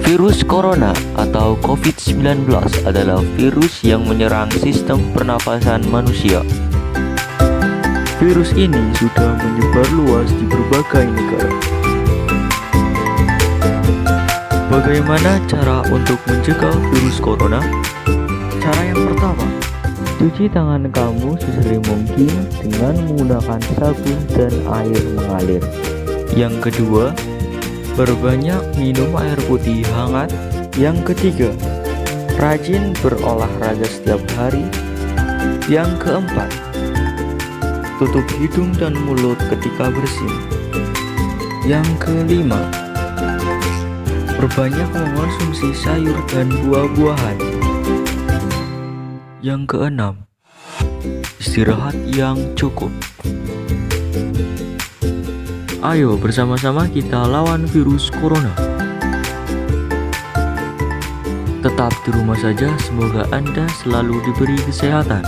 Virus corona atau COVID-19 adalah virus yang menyerang sistem pernafasan manusia. Virus ini sudah menyebar luas di berbagai negara. Bagaimana cara untuk mencegah virus corona? Cara yang pertama, cuci tangan kamu sesering mungkin dengan menggunakan sabun dan air mengalir. Yang kedua, perbanyak minum air putih hangat. Yang ketiga, rajin berolahraga setiap hari. Yang keempat, tutup hidung dan mulut ketika bersin. Yang kelima, perbanyak mengonsumsi sayur dan buah-buahan. Yang keenam, istirahat yang cukup. Ayo bersama-sama kita lawan virus corona. Tetap di rumah saja, semoga Anda selalu diberi kesehatan.